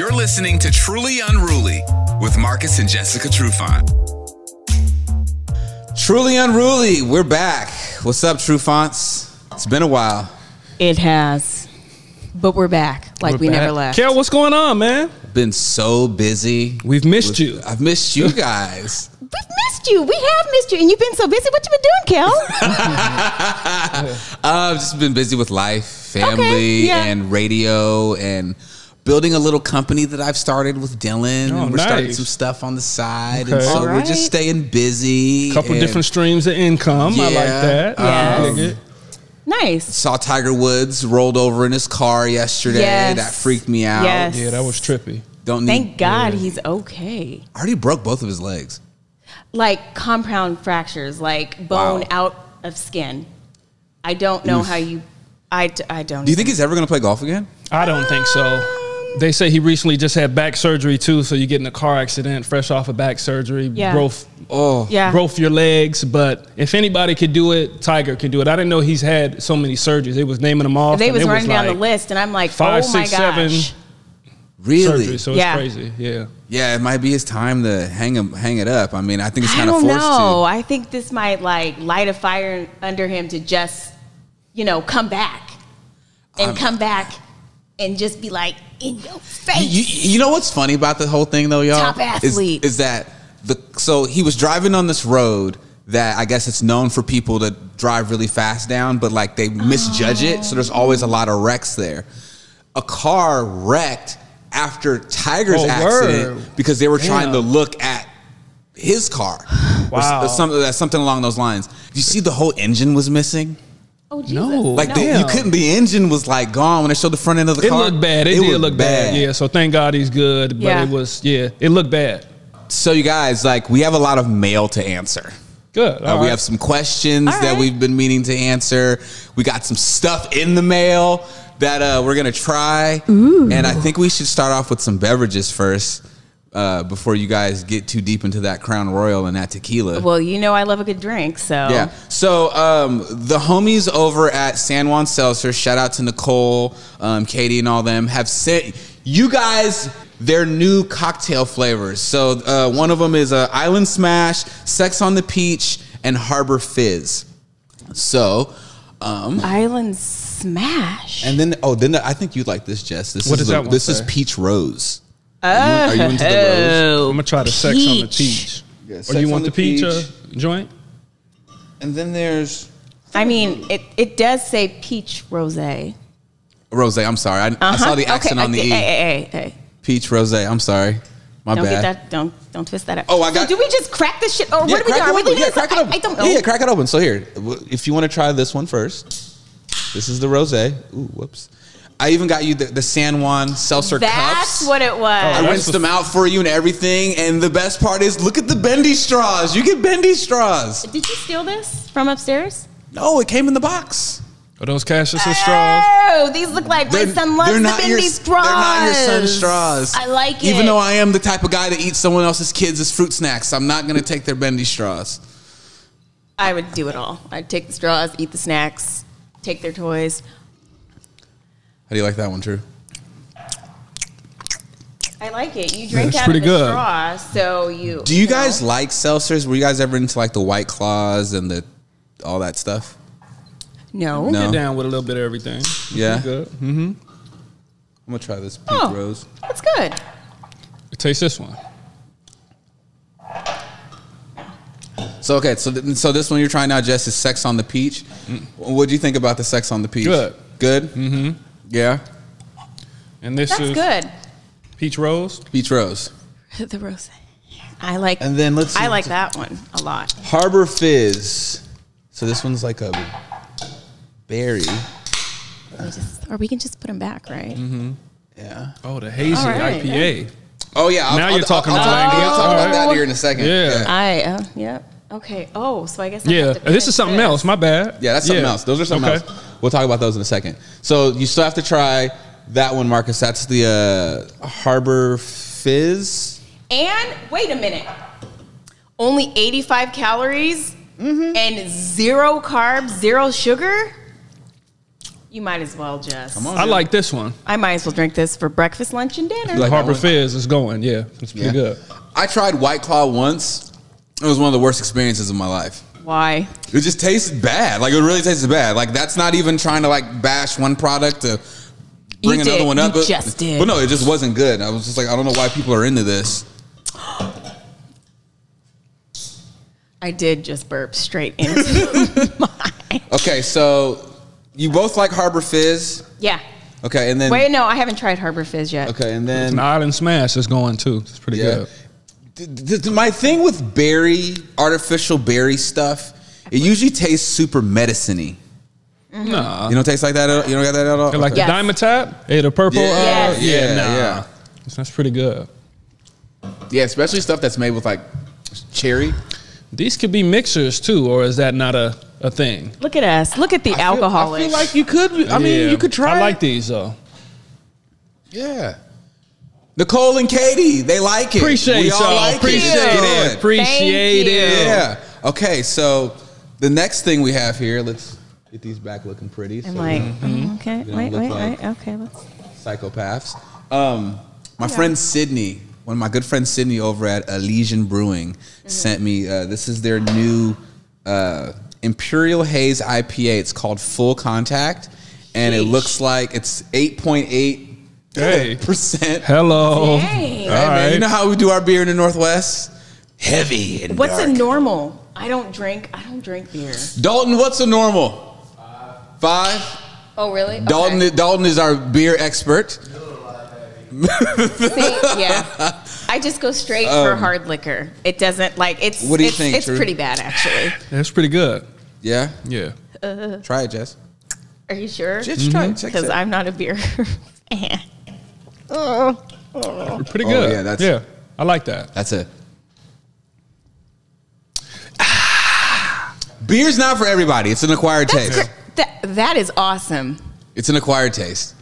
You're listening to Truly Unruly with Marcus and Jessica Trufant. Truly Unruly, we're back. What's up, Trufants? It's been a while. It has. But we're back like we never left. Kel, what's going on, man? Been so busy. We've missed you. I've missed you guys. We've missed you. We have missed you. And you've been so busy. What you been doing, Kel? I've just been busy with life, family, and radio, and building a little company that I've started with Dylan. And we're starting some stuff on the side. And so we're just staying busy. A couple different streams of income. I like that. Yes. Nice. Saw Tiger Woods rolled over in his car yesterday. Yes. That freaked me out. Yes. Yeah, that was trippy. Thank God he's okay. I already broke both of his legs. Like compound fractures, like bone out of skin. I don't know how you... I don't. Do you think he's ever going to play golf again? I don't think so. They say he recently just had back surgery too, so you get in a car accident, fresh off of back surgery, broke your legs. But if anybody could do it, Tiger could do it. I didn't know he's had so many surgeries. They was naming them off. They was running down the list, and I'm like, 5, oh my 6, 7 gosh. Really? Surgeries, so it's crazy. Yeah. Yeah, it might be his time to hang it up. I mean, I think it's kind of forced to. I think this might like light a fire under him to just, come back and just be like in your face. You know what's funny about the whole thing though, y'all? Top athlete. Is that so he was driving on this road that I guess it's known for people to drive really fast down, but like they misjudge it. So there's always a lot of wrecks there. A car wrecked after Tiger's accident because they were trying to look at his car. Wow. That's something along those lines. Did you see the whole engine was missing? Oh, Jesus. No. Like you couldn't. The engine was like gone when they showed the front end of the car. It looked bad. It did look bad. Yeah. So thank God he's good. But it looked bad. So you guys, we have a lot of mail to answer. Good. We have some questions that we've been meaning to answer. We got some stuff in the mail that we're gonna try. Ooh. And I think we should start off with some beverages first. Before you guys get too deep into that Crown Royal and that tequila. Well, I love a good drink, so. Yeah. So the homies over at San Juan Seltzer, shout out to Nicole, Katie, and all them, have sent you guys their new cocktail flavors. So one of them is Island Smash, Sex on the Peach, and Harbor Fizz. So. Island Smash. And then I think you'd like this, Jess. This is Peach Rose. Are you into the rose? I'm gonna try the Sex on the Peach. Yeah, or you want the peach joint? And then there's... it does say peach rosé. Rosé, I'm sorry. I saw the accent on the E. Hey. Peach rosé, I'm sorry. My bad. Don't twist that up. Oh, I got... So do we just crack this shit? Or what do we do? Are we leaving this? Crack it open. I don't know. Yeah, crack it open. So here, if you want to try this one first. This is the rosé. Ooh, whoops. I even got you the San Juan Seltzer cups. That's what it was. I rinsed them out for you and everything. And the best part is, look at the bendy straws. You get bendy straws. Did you steal this from upstairs? No, it came in the box. Are those Cassius straws? Oh, these look like my son loves the bendy straws. They're not your son's straws. I like it. Even though I am the type of guy that eats someone else's kids as fruit snacks, I'm not going to take their bendy straws. I would do it all. I'd take the straws, eat the snacks, take their toys. How do you like that one, True? I like it. You drink out of the straw, so you... Do you guys like seltzers? Were you guys ever into the White Claws and all that stuff? No. Get down with a little bit of everything. Yeah? Good. Mm-hmm. I'm going to try this Peach Rose. That's good. Taste this one. So, okay, so this one you're trying now, Jess, is Sex on the Peach. What do you think about the Sex on the Peach? Good. Good? Mm-hmm. Yeah? And this is good. Peach Rose? Peach Rose. The rose. I like And then let's see. I like that one a lot. Harbor Fizz. So this one's like a berry. Or we can just put them back, right? Mm-hmm. Yeah. Oh, the hazy IPA. Oh, yeah. Now you're talking about I'll talk about that here in a second. Yeah. Yeah. Okay. Oh, so I guess this is something else. My bad. Yeah, that's something else. Those are something else. We'll talk about those in a second. So you still have to try that one, Marcus. That's the Harbor Fizz. And wait a minute. Only 85 calories and 0 carbs, 0 sugar? You might as well just. Come on, I like this one. I might as well drink this for breakfast, lunch, and dinner. Like Harbor Fizz is going. Yeah, it's pretty good. I tried White Claw once. It was one of the worst experiences of my life. Why? It just tasted bad. Like, it really tasted bad. Like, that's not even trying to, like, bash one product to bring another one up. You just did. But no, it just wasn't good. I was just like, I don't know why people are into this. I did just burp straight into mine. Okay, so you both like Harbor Fizz. Yeah. Okay, and then... Wait, no, I haven't tried Harbor Fizz yet. Okay, and then... It's an Island Smash is going, too. It's pretty good. My thing with artificial berry stuff, it usually tastes super medicine-y. Nah. You don't taste like that? You don't get that at all? Like the Diamond Tap? Hey, the purple? Yeah. That's pretty good. Yeah, especially stuff that's made with, like, cherry. These could be mixers, too, or is that not a thing? Look at us. Look at the alcohol. I feel like you could. I mean, you could try. I like these, though. Yeah. Nicole and Katie, they like it. Appreciate y'all. Appreciate it. Yeah. Okay, so the next thing we have here, let's get these back looking pretty. I'm like, okay, wait. Okay, let's. Psychopaths. My friend Sydney, one of my good friends Sydney over at Elysian Brewing, sent me, this is their new Imperial Haze IPA. It's called Full Contact, and it looks like it's 8.8%. Hello. Dang. Hey, man, you know how we do our beer in the Northwest? Heavy and What's dark. a normal? I don't drink beer. Dalton, what's a normal? 5. Oh, really? Dalton, Okay. Dalton is our beer expert. See, yeah. I just go straight for hard liquor. It doesn't it's. What do you think, It's Drew? pretty bad, actually. That's pretty good. Yeah? Yeah. Try it, Jess. Are you sure? Just try it. Because I'm not a beer fan. Pretty good. Yeah, I like that. That's it. Beer's not for everybody. It's an acquired taste. That is awesome. It's an acquired taste.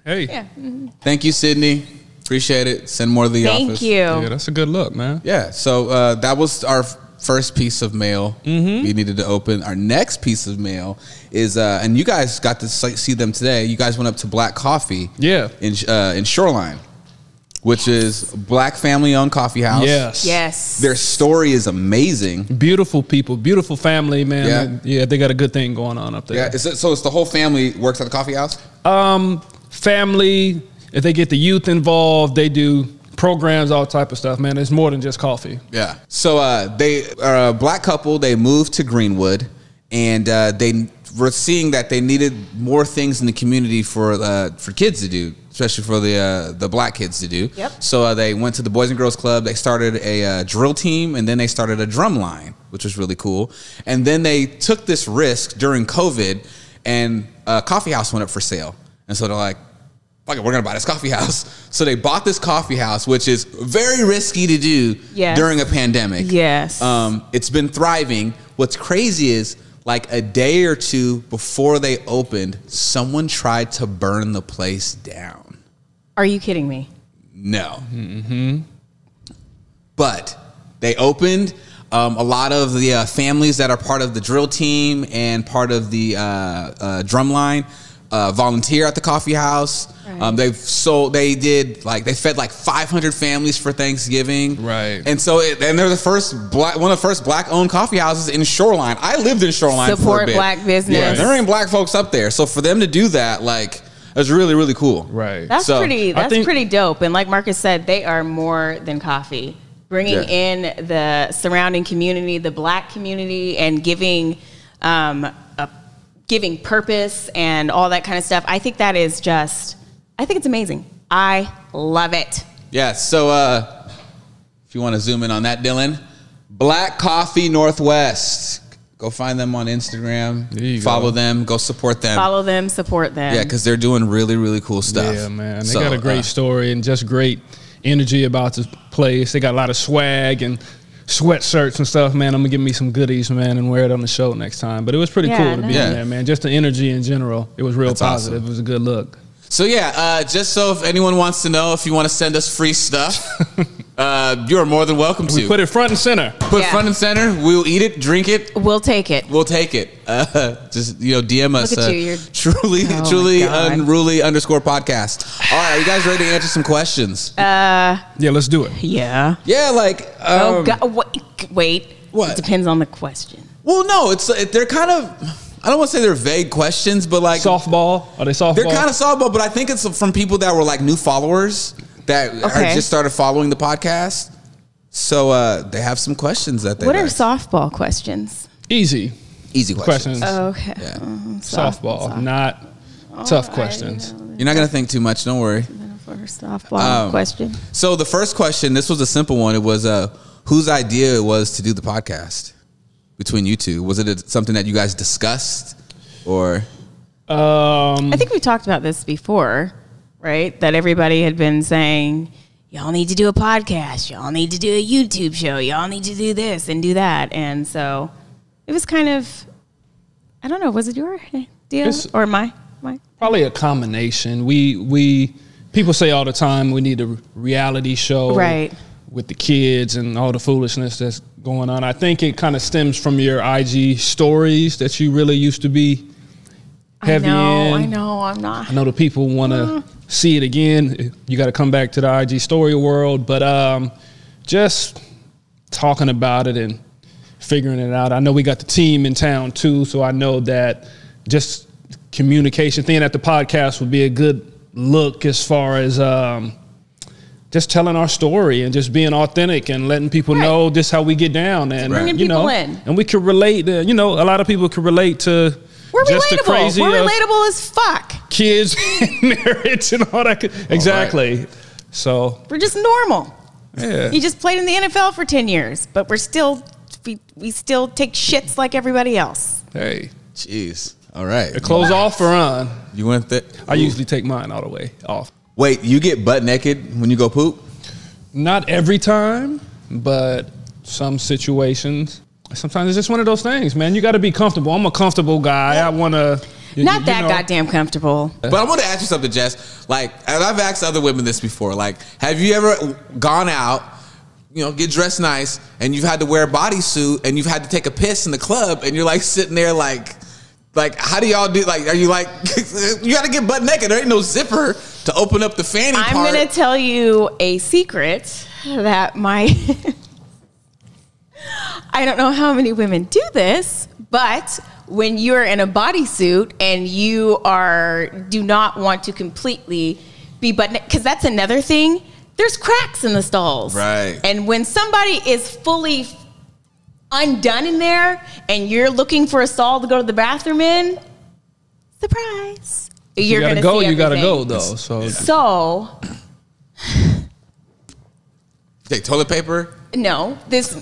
Hey. Yeah. Thank you, Sydney. Appreciate it. Send more to the office. Thank you. Yeah, that's a good look, man. Yeah, so that was our first piece of mail we needed to open. Our next piece of mail is, and you guys got to see them today. You guys went up to Black Coffee in Shoreline, which is Black family-owned coffee house. Yes. Their story is amazing. Beautiful people, beautiful family, man. Yeah, they got a good thing going on up there. Yeah, so it's the whole family works at the coffee house? Family, if they get the youth involved, they do programs, all type of stuff, man. It's more than just coffee. Yeah. So they are a Black couple. They moved to Greenwood, and they were seeing that they needed more things in the community for kids to do, especially for the Black kids to do. Yep. So they went to the Boys and Girls Club. They started a drill team, and then they started a drum line, which was really cool. And then they took this risk during COVID, and a coffee house went up for sale. And so they're like, fuck it, we're going to buy this coffee house. So they bought this coffee house, which is very risky to do during a pandemic. Yes. It's been thriving. What's crazy is, like, a day or two before they opened, someone tried to burn the place down. Are you kidding me? No. But they opened. A lot of the families that are part of the drill team and part of the drum line volunteer at the coffee house. Right. They fed like 500 families for Thanksgiving. Right. And so, they're one of the first Black-owned coffee houses in Shoreline. I lived in Shoreline for a bit. Support Black business. Yeah, there ain't Black folks up there. So for them to do that, like, that's really, really cool. Right. That's pretty dope. And like Marcus said, they are more than coffee. Bringing in the surrounding community, the Black community, and giving purpose and all that kind of stuff. I think that is I think it's amazing. I love it. Yeah, so if you want to zoom in on that, Dylan, Black Coffee Northwest. Go find them on Instagram. Follow them. Go support them. Follow them. Support them. Yeah, because they're doing really, really cool stuff. Yeah, man. They got a great story and just great energy about this place. They got a lot of swag and sweatshirts and stuff, man. I'm gonna give me some goodies, man, and wear it on the show next time. But it was pretty cool to be in there, man. Just the energy in general, it was real positive. Awesome. It was a good look. So yeah, just so if anyone wants to know, if you want to send us free stuff, You're more than welcome to. We put it front and center. Put it front and center. We'll eat it, drink it. We'll take it. We'll take it. Just DM us. Look at you. Truly unruly _podcast. All right, are you guys ready to answer some questions? Yeah, let's do it. Yeah. Yeah, like. Oh God! Wait. What? It depends on the question. Well, no, they're kind of. I don't want to say they're vague questions, but like softball. Are they softball? They're kind of softball, but I think it's from people that were like new followers that are just started following the podcast. So they have some questions that they. What are softball questions? Easy questions. Okay. Yeah. Softball, not tough questions. You're not gonna think too much. Don't worry. For softball question. So the first question, this was a simple one. It was whose idea it was to do the podcast between you two. Was it something that you guys discussed, or? I think we talked about this before, right? That everybody had been saying, y'all need to do a podcast. Y'all need to do a YouTube show. Y'all need to do this and do that. And so it was kind of, I don't know, was it your idea or my? Probably a combination. We people say all the time we need a reality show. Right. With the kids and all the foolishness that's going on. I think it kind of stems from your IG stories that you really used to be heavy in. I know, I'm not. I know the people want to see it again. You got to come back to the IG story world, but just talking about it and figuring it out. I know we got the team in town too, so I know that just communication thing at the podcast would be a good look as far as just telling our story and just being authentic and letting people know just how we get down and bringing people in. And we could relate. A lot of people could relate to. We're just relatable. The crazy We're relatable as fuck. Kids, marriage, and all that. Exactly. Right. So we're just normal. Yeah. You just played in the NFL for 10 years, but we still take shits like everybody else. Hey, jeez. All right. The clothes off or on? You went there. I usually take mine all the way off. Wait, you get butt naked when you go poop? Not every time, but some situations. Sometimes it's just one of those things, man. You got to be comfortable. I'm a comfortable guy. I want to. Not that goddamn comfortable. But I want to ask you something, Jess. Like, and I've asked other women this before. Like, have you ever gone out, get dressed nice, and you've had to wear a bodysuit, and you've had to take a piss in the club, and you're like sitting there like, how do y'all do? Like, are you like, you got to get butt naked? There ain't no zipper to open up the fanny part. I'm going to tell you a secret that I don't know how many women do this, but when you're in a bodysuit and you do not want to completely be butt naked, because that's another thing. There's cracks in the stalls. Right. And when somebody is fully undone in there and you're looking for a stall to go to the bathroom in, surprise. You're going to go. You got to go, though. So take toilet paper? No. This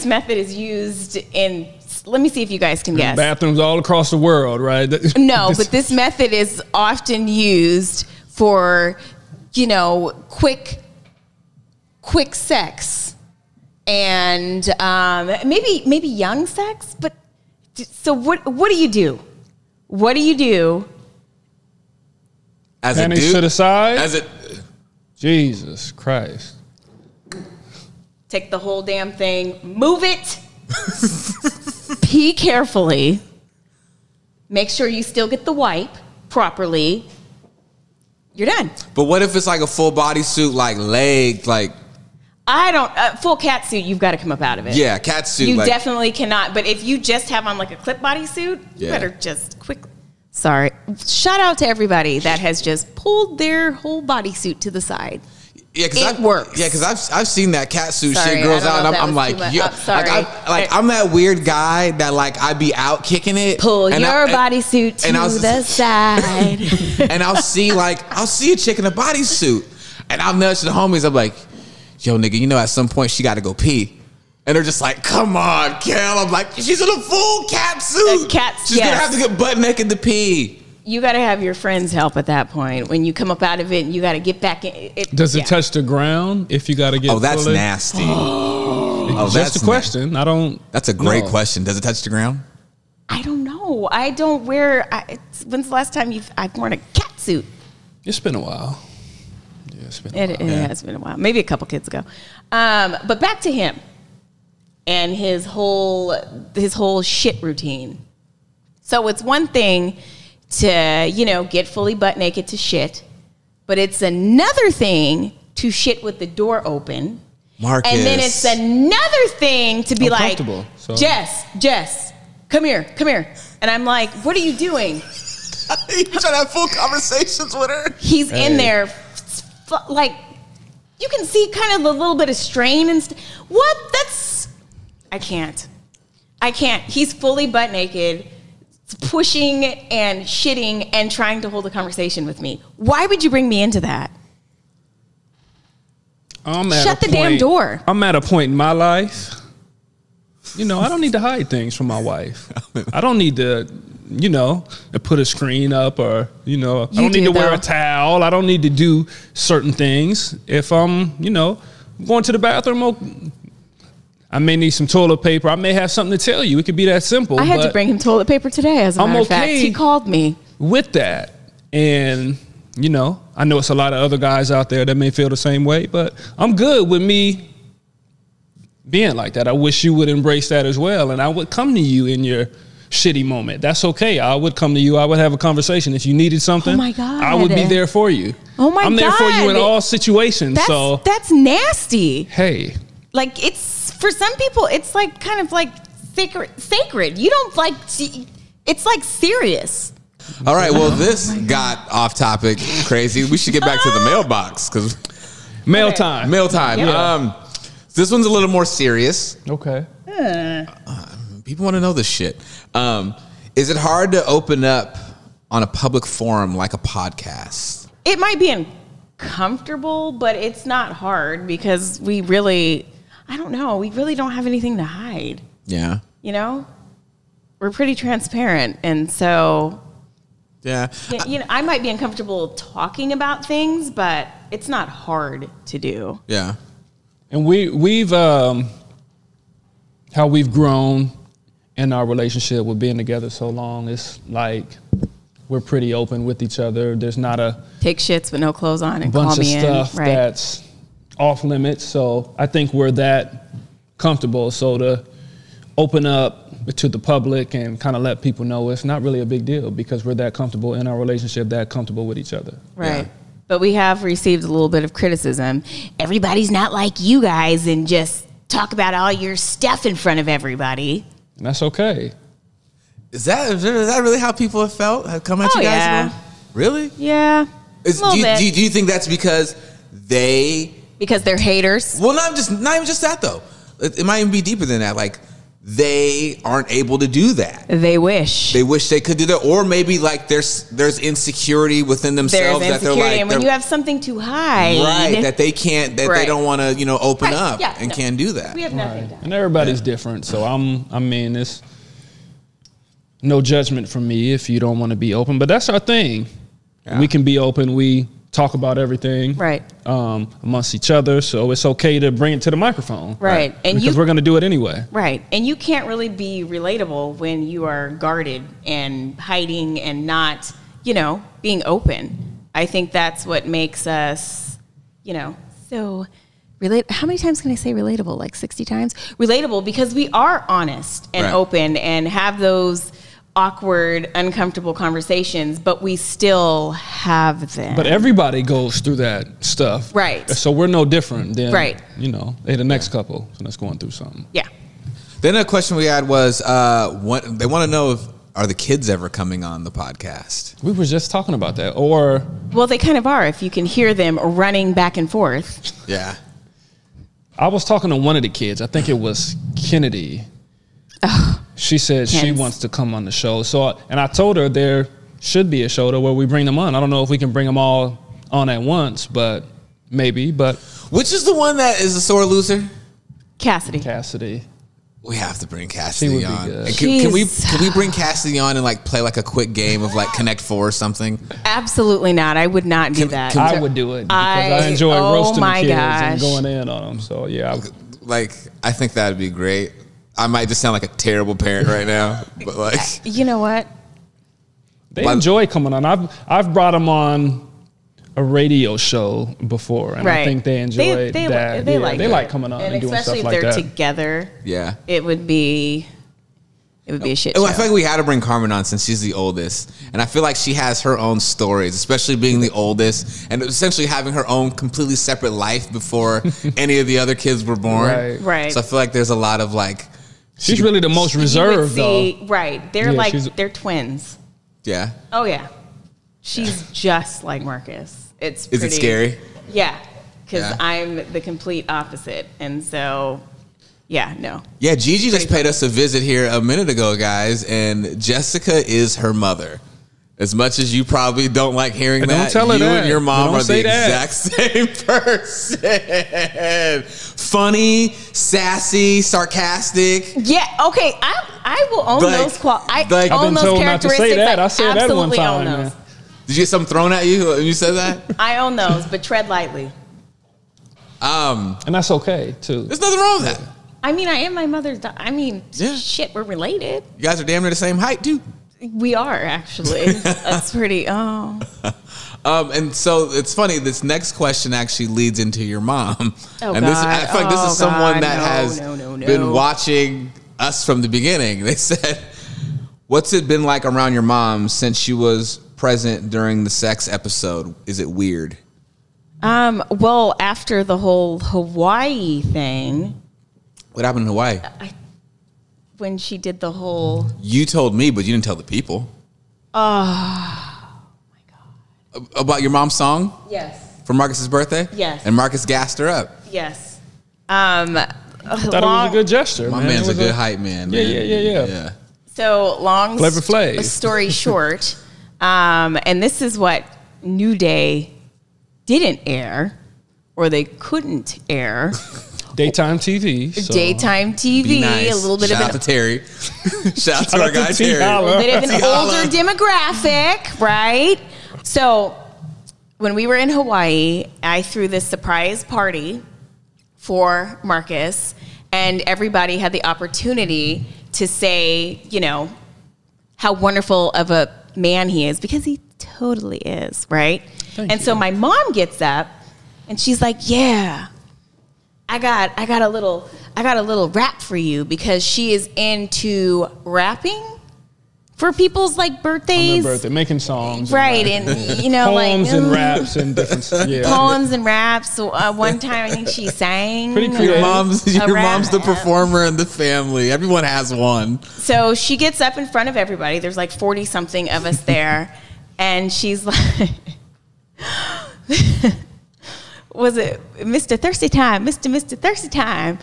method is used in, let me see if you guys can guess. Bathrooms all across the world, right? No, but this method is often used for, quick sex. And maybe young sex, but so what do you do? What do you do? As a dude? to the side? Jesus Christ. Take the whole damn thing, move it, pee carefully, make sure you still get the wipe properly. You're done. But what if it's like a full bodysuit, like leg, like... I don't, full cat suit, you've got to come up out of it. Yeah, cat suit. You definitely cannot. But if you just have on like a clip bodysuit, you better just quickly. Sorry. Shout out to everybody that has just pulled their whole bodysuit to the side. Yeah, it works. Yeah, because I've seen that cat suit shit girls out, and I'm like, sorry. I'm that weird guy that like I'd be out kicking it. Pull your bodysuit to the side. And I'll see a chick in a bodysuit, and I'll nudge the homies. I'm like, yo, nigga, at some point she got to go pee. And they're just like, come on, Kel. I'm like, she's in a full cat suit. She's going to have to get butt naked to pee. You got to have your friends help at that point. When you come up out of it and you got to get back in. Does it touch the ground if you got to get that's nasty. That's the question. I don't. That's a great question. Does it touch the ground? I don't know. I don't wear. When's the last time I've worn a cat suit? It's been a while. Yeah. It's been a while. It has been a while. Maybe a couple kids ago. But back to him and his whole shit routine. So it's one thing to, get fully butt naked to shit, but it's another thing to shit with the door open. Marcus. And then it's another thing to be like, Jess, come here. And I'm like, what are you doing? You trying to have full conversations with her? He's in there, like, you can see kind of a little bit of strain and what? I can't. He's fully butt naked, pushing and shitting and trying to hold a conversation with me. Why would you bring me into that? Shut the damn door. I'm at a point in my life, I don't need to hide things from my wife. I don't need to, put a screen up or, I don't need to wear a towel. I don't need to do certain things. If I'm, going to the bathroom, I may need some toilet paper. I may have something to tell you. It could be that simple. I had to bring him toilet paper today, as a matter of fact. He called me. With that. And, I know it's a lot of other guys out there that may feel the same way, but I'm good with me being like that. I wish you would embrace that as well. And I would come to you in your shitty moment. That's okay. I would come to you. I would have a conversation. If you needed something, oh my God, I would be there for you. Oh my God. I'm there for you in all situations. That's nasty. Hey. Like, it's, for some people, it's like kind of like sacred. You don't like, it's like serious. All right, well, this got off topic crazy. We should get back to the mailbox because mail time. Yeah. This one's a little more serious. Okay. People want to know this shit. Is it hard to open up on a public forum like a podcast? It might be uncomfortable, but it's not hard because we really don't have anything to hide. Yeah. We're pretty transparent, and so. Yeah. I might be uncomfortable talking about things, but it's not hard to do. Yeah. And we've how we've grown in our relationship with being together so long, it's like we're pretty open with each other. There's not a take shits with no clothes on and bunch call me of stuff in. Right. That's off limits. So I think we're that comfortable. So to open up to the public and kind of let people know it's not really a big deal because we're that comfortable in our relationship, that comfortable with each other. Right. Yeah. But we have received a little bit of criticism. Everybody's not like you guys and just talk about all your stuff in front of everybody. And that's okay. Is that really how people have felt? Have come at you guys? Yeah. Really? Yeah. Do you think that's because they're haters? Well, not even just that though. It might even be deeper than that. Like, they aren't able to do that. They wish they could do that, or maybe like there's insecurity within themselves that they're like, and when you have something to hide, right? That they can't, they don't want to, open up and can't do that. We have nothing to hide. And everybody's different, so it's no judgment from me if you don't want to be open, but that's our thing. Yeah. We can be open. We talk about everything, right? Amongst each other, so it's okay to bring it to the microphone, right? And because we're going to do it anyway, right? And you can't really be relatable when you are guarded and hiding and not, being open. I think that's what makes us, so relate. How many times can I say relatable? Like 60 times? Relatable because we are honest and open and have those awkward, uncomfortable conversations, but we still have them. But everybody goes through that stuff. Right. So we're no different than, the next couple that's going through something. Yeah. Then a question we had was, what they want to know are the kids ever coming on the podcast? We were just talking about that. Or... Well, they kind of are if you can hear them running back and forth. Yeah. I was talking to one of the kids. I think it was Kennedy. Oh, she said she wants to come on the show. And I told her there should be a show where we bring them on. I don't know if we can bring them all on at once, but maybe. But which is the one that is a sore loser? Cassidy. We have to bring Cassidy on. And can we bring Cassidy on and like play like a quick game of like Connect Four or something? Absolutely not. I would not do that. I would do it because I enjoy roasting the kids and going in on them. So yeah, I think that'd be great. I might just sound like a terrible parent right now, but like, you know what? They enjoy coming on. I've brought them on a radio show before, and I think they enjoy that. They like coming on and doing stuff like that. Especially if they're together. Yeah, it would be a shit show. I feel like we had to bring Carmen on since she's the oldest, and I feel like she has her own stories, especially being the oldest and essentially having her own completely separate life before any of the other kids were born. Right. So I feel like there's a lot of like. She's really the most reserved, though. Right. They're they're twins. Yeah. Oh yeah. She's just like Marcus. Is it scary? Yeah, because I'm the complete opposite, and so. Yeah, no. Yeah, Gigi just paid us a visit here a minute ago, guys, and Jessica is her mother. As much as you probably don't like hearing that, you and your mom are the exact same person. Funny, sassy, sarcastic. Yeah, okay. I will own those qualities. I've been told not to say that. I said that one time. Those. Did you get something thrown at you when you said that? I own those, but tread lightly. And that's okay, too. There's nothing wrong with that. I mean, I am my mother's daughter. I mean, shit, we're related. You guys are damn near the same height, too. We are, actually. That's pretty, and so it's funny, this next question actually leads into your mom. Oh, and God. I feel like this is someone that has been watching us from the beginning. They said, what's it been like around your mom since she was present during the sex episode? Is it weird? Well, after the whole Hawaii thing. What happened in Hawaii? When she did the whole... You told me, but you didn't tell the people. Oh, my God. About your mom's song? Yes. For Marcus's birthday? Yes. And Marcus gassed her up? Yes. I thought it was a good gesture. My man's a good hype man. Yeah. So, long story short, and this is what New Day didn't air, or they couldn't air... Daytime TV. So. Daytime TV. Nice. A little bit Shout of out to Terry. Shout out to our guy Terry. A little bit of an older demographic, right? So when we were in Hawaii, I threw this surprise party for Marcus, and everybody had the opportunity to say, you know, how wonderful of a man he is, because he totally is, right? Thank you. So my mom gets up and she's like, yeah, I got a little rap for you, because she is into rapping for people's like birthdays. On their birthday, making songs. Right. And you know, poems and raps and different poems and raps. So one time I think she sang. Pretty creative. Your mom's the performer in the family. Everyone has one. So she gets up in front of everybody. There's like 40 something of us there. And she's like, was it Mr. Thirsty Time? Mr. Thirsty Time.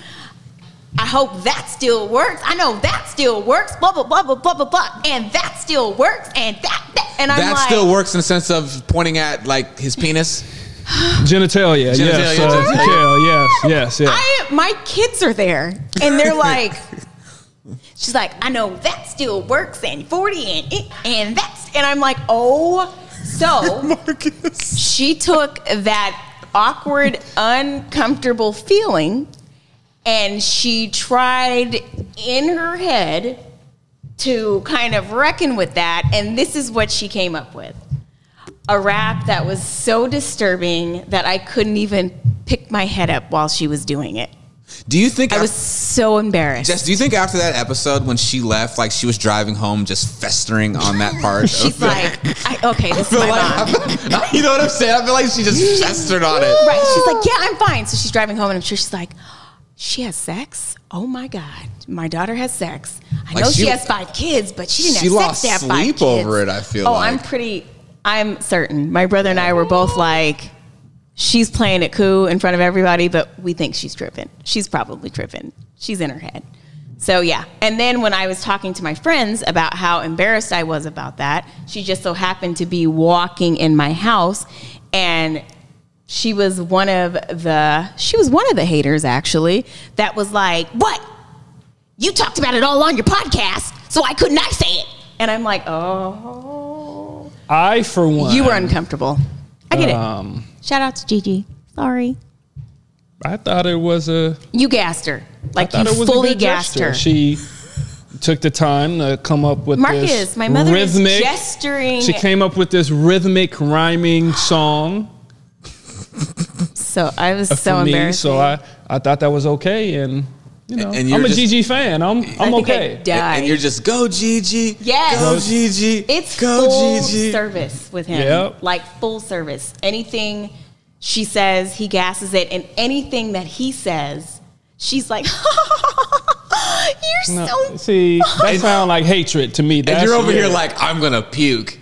I hope that still works. I know that still works. Blah, blah, blah, blah, blah, blah, blah. And that still works. And that. And I'm that like. Still works in the sense of pointing at like his penis? Genitalia. Yes. My kids are there. And they're like. She's like, I know that still works, and 40, and that's, and I'm like, oh, so Marcus. She took that awkward, uncomfortable feeling, and she tried in her head to kind of reckon with that, and this is what she came up with. A rap that was so disturbing that I couldn't even pick my head up while she was doing it. Do you think I was so embarrassed? Jess, do you think after that episode when she left, like she was driving home just festering on that part? She's like, okay, this is my mom. You know what I'm saying? I feel like she just festered on it. Right. She's like, yeah, I'm fine. So she's driving home, and I'm sure she's like, she has sex? Oh my God. My daughter has sex. I know she has 5 kids, but she didn't have sex to have 5 kids. She lost sleep over it, I feel like. I'm certain. My brother and I were both like, she's playing it cool in front of everybody, but we think she's tripping. She's probably tripping. She's in her head. So, yeah. And then when I was talking to my friends about how embarrassed I was about that, she just so happened to be walking in my house, and she was one of the haters, actually, that was like, what? You talked about it all on your podcast, so why couldn't I say it? And I'm like, oh. I, for one. You were uncomfortable. I get it. Shout out to Gigi. Sorry. I thought it was You gassed her. Like, you fully gassed her. She took the time to come up with Marcus, this my mother rhythmic, is gesturing. She came up with this rhythmic rhyming song. so embarrassed. So I thought that was okay, and and I'm a Gigi fan. I'm okay. And you're just go Gigi. Yes. Go Gigi. It's go full Gigi. service with him. Yep. Like full service. Anything she says, he gasses it, and anything that he says, she's like, "You're so." See, that sounds like hatred to me. And you're over here like, I'm gonna puke.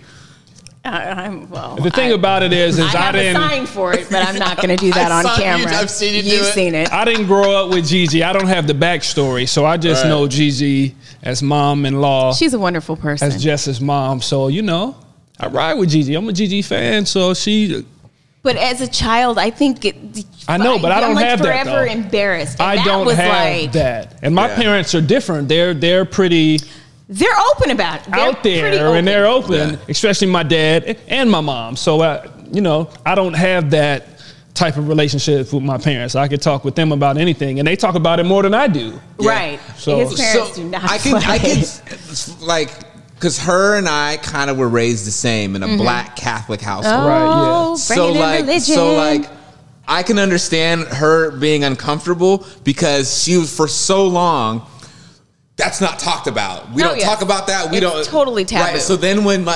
The thing about it is I didn't sign for it, but I'm not going to do that on camera. I've seen you do You've seen it. I didn't grow up with Gigi. I don't have the backstory, so I just know Gigi as mom-in-law. She's a wonderful person. As Jess's mom, so I ride with Gigi. I'm a Gigi fan, so she. But as a child, I think I know, but I don't have that. Forever embarrassed. I don't have that, and my parents are different. They're pretty. They're open about it. Out there, and they're open, especially my dad and my mom. So, I don't have that type of relationship with my parents. I could talk with them about anything, and they talk about it more than I do. Right. So, his parents do not I can like, because her and I kind of were raised the same in a black Catholic household. Oh, right, yeah. So I can understand her being uncomfortable because she was for so long. That's not talked about. We don't talk about that. It's totally taboo. Right. So then when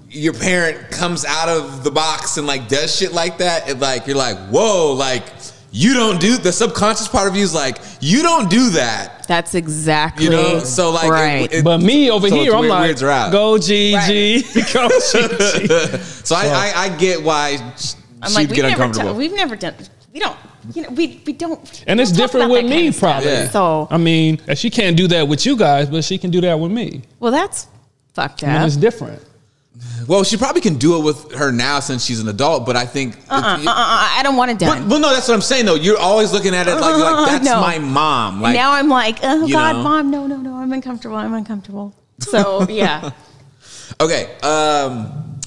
your parent comes out of the box and does shit like that, you're like, whoa, you don't do, the subconscious part of you is like, you don't do that. That's exactly so right. But me over here, I'm like, go Gigi. Go Gigi. So I get why she'd get uncomfortable. We've never done, we don't. We don't. And it's different with me, probably. Yeah. So I mean, she can't do that with you guys, but she can do that with me. Well, that's fucked up. It's different. Well, she probably can do it with her now since she's an adult, but I think I don't want it done. Well, no, that's what I'm saying though. You're always looking at it like that's my mom. Now I'm like, oh God, mom, no, I'm uncomfortable. So yeah. Okay.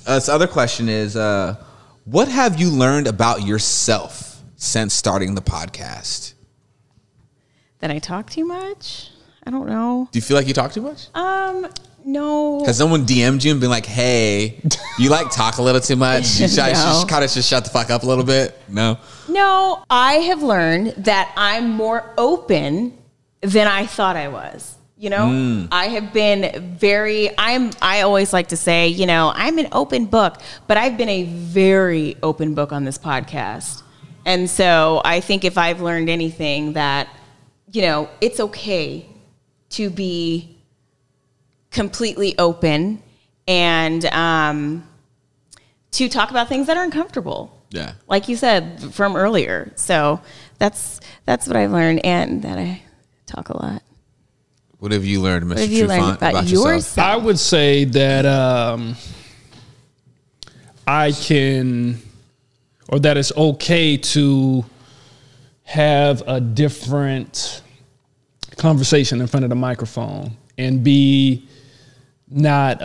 This other question is, what have you learned about yourself since starting the podcast? That I talk too much? I don't know. Do you feel like you talk too much? No. Has someone DM'd you and been like, hey, you talk a little too much? You kind of just shut the fuck up a little bit? No? No, I have learned that I'm more open than I thought I was. I have been I always like to say, I'm an open book, but I've been a very open book on this podcast. And so I think if I've learned anything that, it's okay to be completely open and to talk about things that are uncomfortable. Yeah. Like you said from earlier. So that's what I've learned, and that I talk a lot. What have you learned, Mr. What have you learned about yourself? I would say that I can... or that it's okay to have a different conversation in front of the microphone and be not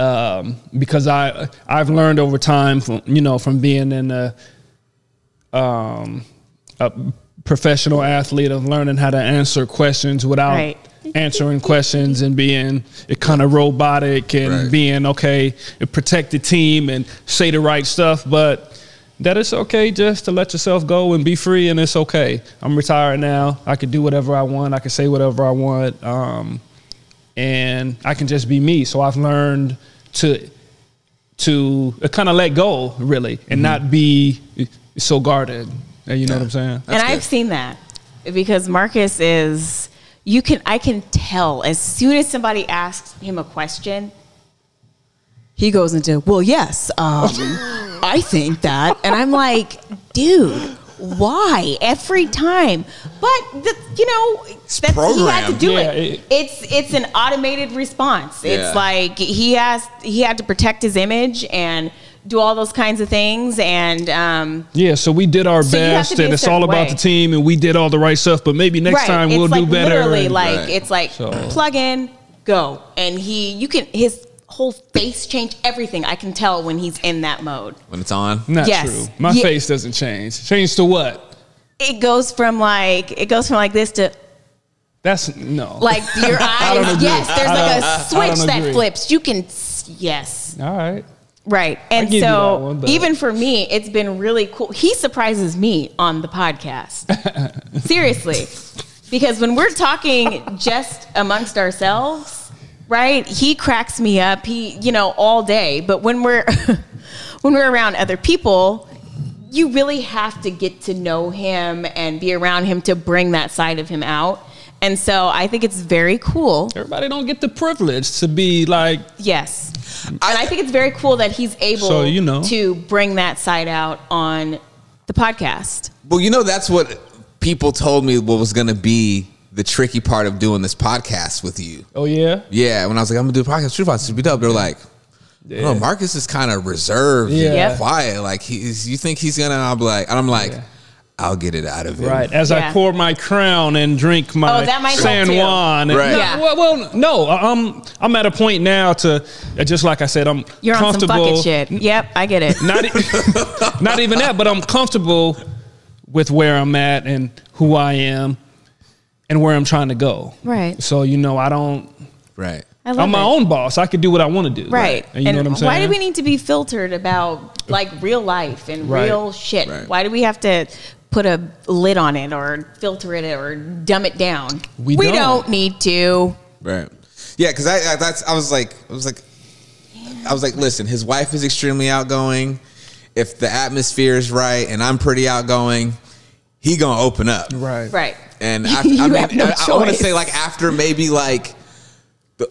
because I've learned over time from being in a professional athlete of learning how to answer questions without answering questions and being kind of robotic and being protect the team and say the right stuff, but that it's okay just to let yourself go and be free, and it's okay. I'm retired now. I can do whatever I want. I can say whatever I want, and I can just be me. So I've learned to kind of let go, really, and not be so guarded. You know what I'm saying? That's I've seen that because Marcus is. I can tell as soon as somebody asks him a question, he goes into, well, yes, I think that. And I'm like, dude, why? Every time. But, he had to do it. It's an automated response. It's like he had to protect his image and do all those kinds of things. And so we did our best, and it's all about the team, and we did all the right stuff, but maybe next time we'll do better. Literally, it's like plug in, go. And his whole face change, everything. I can tell when he's in that mode. When it's on? Not true. My face doesn't change. Change to what? It goes from like this to that's no. Like your eyes. Yes, there's like a switch that flips. You can yes. All right. Right. And so even for me, it's been really cool. He surprises me on the podcast. Seriously. Because when we're talking just amongst ourselves, right, he cracks me up, all day. But when we're around other people, you really have to get to know him and be around him to bring that side of him out. And so I think it's very cool. Everybody don't get the privilege to be like... Yes. And I think it's very cool that he's able to bring that side out on the podcast. Well, that's what people told me what was going to be the tricky part of doing this podcast with you. Oh, yeah? Yeah. When I was like, I'm going to do a podcast, Trufant should be dope. They're like, oh, Marcus is kind of reserved and quiet. Like, you think he's going to... I'm like... I'll get it out of him. Right. As I pour my crown and drink my San Juan. Right. Yeah. Well, no. I'm at a point now to, just like I said, You're comfortable. On some bucket shit. Yep, I get it. Not even that, but I'm comfortable with where I'm at and who I am and where I'm trying to go. Right. So, I don't... Right. I'm my own boss. I can do what I want to do. Right. And you know what I'm saying? Why do we need to be filtered about like real life and real shit? Right. Why do we have to put a lid on it or filter it or dumb it down? We don't need to. Right. Yeah, because I was like, listen, his wife is extremely outgoing. If the atmosphere is right and I'm pretty outgoing, he gonna open up. Right. Right. And I want to say like after maybe like.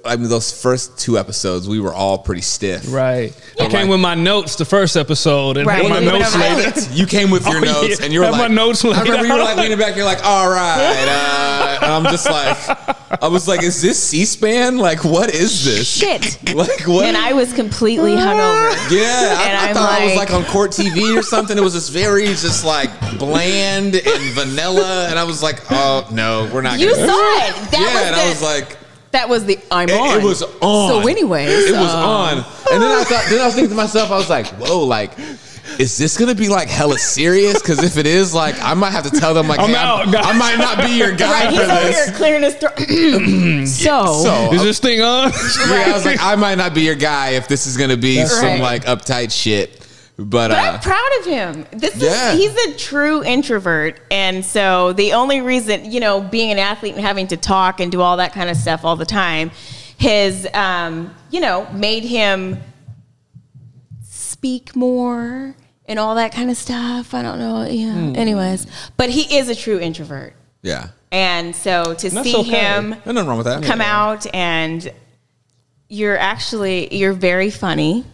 Those first 2 episodes, we were all pretty stiff. Right. I came with my notes the first episode. And right. my notes later. You came with your notes, and you're like... my notes later. I remember you were like leaning back, you're like, all right. And I'm just like... I was like, is this C-SPAN? Like, what is this? Shit. Like, what? And I was completely hungover. Yeah. I thought I was like on Court TV or something. It was just very just like bland and vanilla. And I was like, oh, no, we're not going to... You saw it. I was like... That was the I'm on. It was on. So anyways. It was on. And then I was thinking to myself, I was like, whoa, like, is this going to be like hella serious? Because if it is, like, I might have to tell them, like, I'm out, guys. I might not be your guy for this. He's over here clearing his throat. So. Is this thing on? Yeah, I was like, I might not be your guy if this is going to be some, like, uptight shit. But I'm proud of him. He's a true introvert. And so the only reason, being an athlete and having to talk and do all that kind of stuff all the time has, made him speak more and all that kind of stuff. I don't know. Yeah. Anyways, but he is a true introvert. Yeah. And so to see him nothing wrong with that. Come out and you're very funny.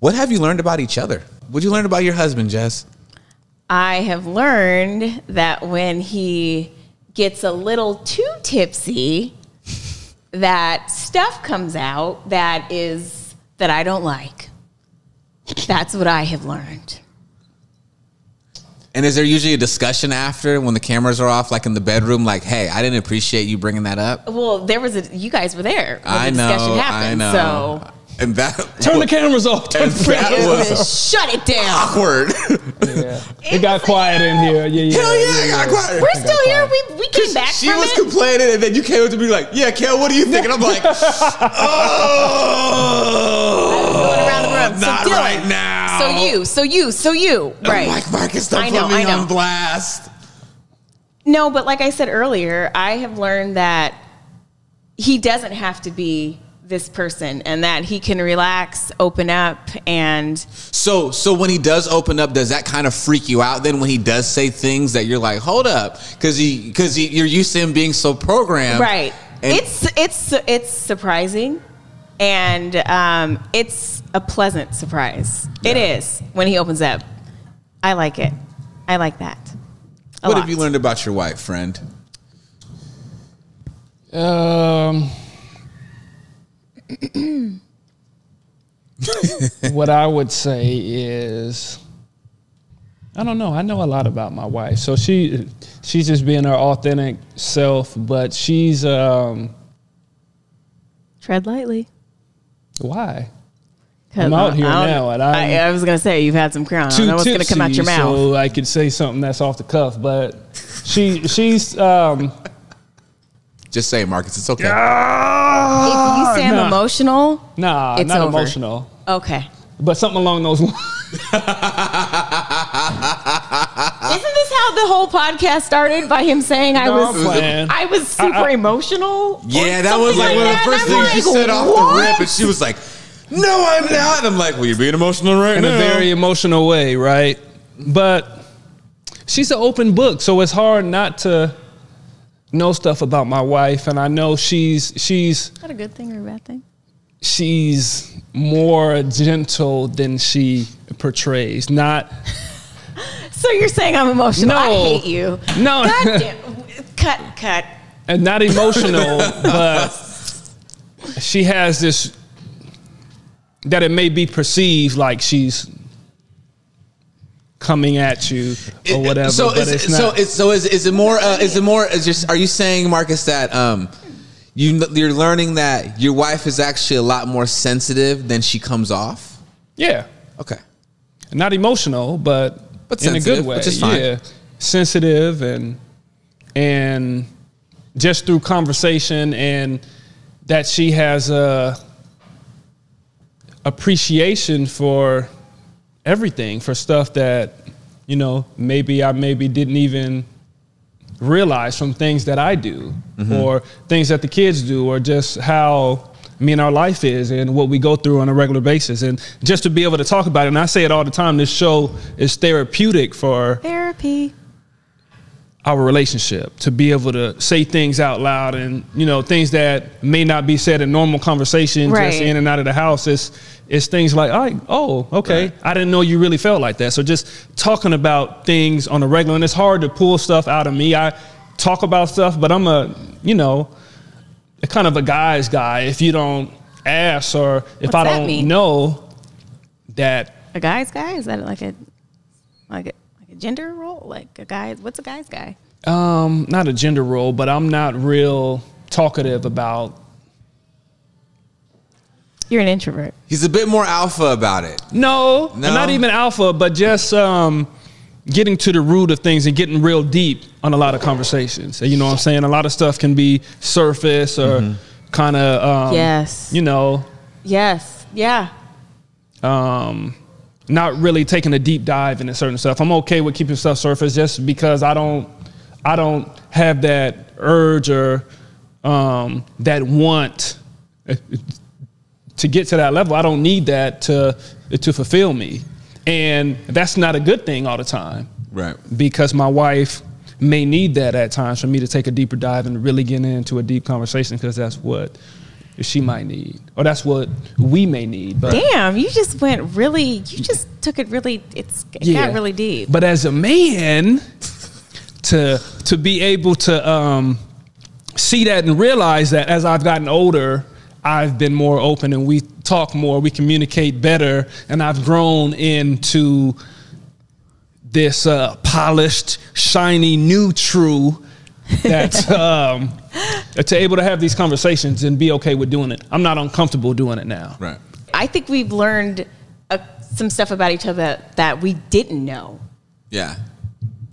What have you learned about each other? What'd you learn about your husband, Jess? I have learned that when he gets a little too tipsy, that stuff comes out that I don't like. That's what I have learned. And is there usually a discussion after when the cameras are off, like in the bedroom, like, hey, I didn't appreciate you bringing that up? Well, you guys were there when the discussion happened. I know. So. And that turn the cameras off. And that was shut it down. Awkward. Yeah. It got quiet in here. Yeah. Hell yeah, it got quiet. We're still here. We came back from it. She was complaining, and then you came up to me like, yeah, Kel, what do you think? And I'm like, oh. Going around the room. Not right now. So you. Right. I'm like, Marcus, don't put me on blast. No, but like I said earlier, I have learned that he doesn't have to be this person and that he can relax, open up, and so when he does open up, does that kind of freak you out then when he does say things that you're like, hold up, because you're used to him being so programmed, right? It's surprising, and it's a pleasant surprise. Yeah. It is when he opens up. I like it. I like that. What have you learned about your wife, friend? What I would say is, I don't know. I know a lot about my wife. So she's just being her authentic self, but she's tread lightly. Why? I'm out here now, and I was gonna say you've had some crown. I don't know what's gonna come out your mouth. So I could say something that's off the cuff, but she's. Just say it, Marcus. It's okay. If you say I'm emotional, nah, it's not over. Emotional. Okay. but something along those lines. Isn't this how the whole podcast started? By him saying I was super emotional? Yeah, that was like one of the first things she said off the rip, and she was like, "No, I'm not." And I'm like, "Well, you're being emotional right now." In a very emotional way, right? But she's an open book, so it's hard not to know stuff about my wife, and I know she's. Is that a good thing or a bad thing? She's more gentle than she portrays. Not. So you're saying I'm emotional? No, I hate you. No, God damn. Cut. And not emotional, but she has this that it may be perceived like she's coming at you or whatever. Is it more? Are you saying, Marcus, that you're learning that your wife is actually a lot more sensitive than she comes off? Yeah. Okay. Not emotional, but in a good way. Which is fine. Yeah. Sensitive and just through conversation, and that she has a appreciation for everything, for stuff that, you know, maybe I didn't even realize from things that I do, or things that the kids do, or just how our life is and what we go through on a regular basis. And just to be able to talk about it, and I say it all the time, this show is therapeutic for therapy, our relationship, to be able to say things out loud, and, you know, things that may not be said in normal conversation, just in and out of the house. It's things like, okay, I didn't know you really felt like that. So just talking about things on a regular, and it's hard to pull stuff out of me. I talk about stuff, but I'm a kind of a guy's guy. If you don't ask, or if I don't know that. A guy's guy? Is that like a gender role? Like a guy? What's a guy's guy? Not a gender role, but I'm not real talkative about. You're an introvert. He's a bit more alpha about it. No, not even alpha, but just getting to the root of things and getting real deep on a lot of conversations. You know what I'm saying? A lot of stuff can be surface or kind of, yes, you know. Yes. Yeah. Not really taking a deep dive into certain stuff. I'm okay with keeping stuff surface, just because I don't have that urge or that want to get to that level. I don't need that to fulfill me. And that's not a good thing all the time. Right. Because my wife may need that at times, for me to take a deeper dive and really get into a deep conversation, because that's what she might need, or that's what we may need. But damn, you just took it really, it got really deep. But as a man, to be able to see that and realize that as I've gotten older, I've been more open, and we talk more, we communicate better, and I've grown into this polished, shiny, new true that's to able to have these conversations and be okay with doing it. I'm not uncomfortable doing it now. Right. I think we've learned some stuff about each other that we didn't know. Yeah.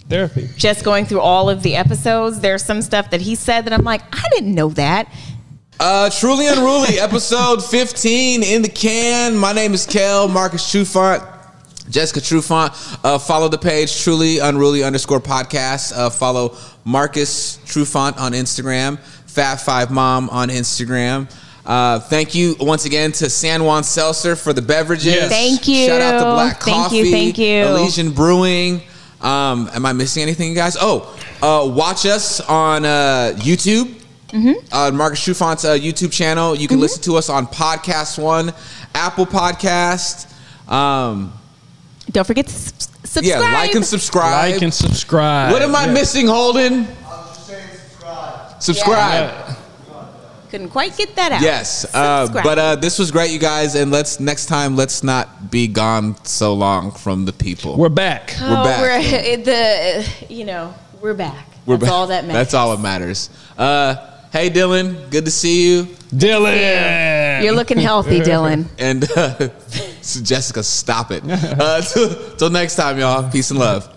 Therapy. Just going through all of the episodes, there's some stuff that he said that I'm like, I didn't know that. Truly Unruly, episode 15 in the can. My name is Kel, Marcus Trufant, Jessica Trufant. Follow the page, Truly Unruly _podcast. Follow Marcus Trufant on Instagram, Fat5Mom on Instagram. Thank you once again to San Juan Seltzer for the beverages. Yes. Thank you. Shout out to Black Coffee. Thank you. Elysian Brewing. Am I missing anything, you guys? Watch us on YouTube. Marcus Trufant's YouTube channel. You can listen to us on Podcast One, Apple Podcast. Don't forget to subscribe. Yeah, like and subscribe. Like and subscribe. What am I missing, Holden? Subscribe. Yeah. Couldn't quite get that out. Yes, but this was great, you guys. And next time, let's not be gone so long from the people. We're back. We're back. We're back. That's all that matters. That's all that matters. Hey, Dylan, good to see you. Dylan, you're looking healthy, Dylan. And Jessica, stop it. Till next time, y'all. Peace and love.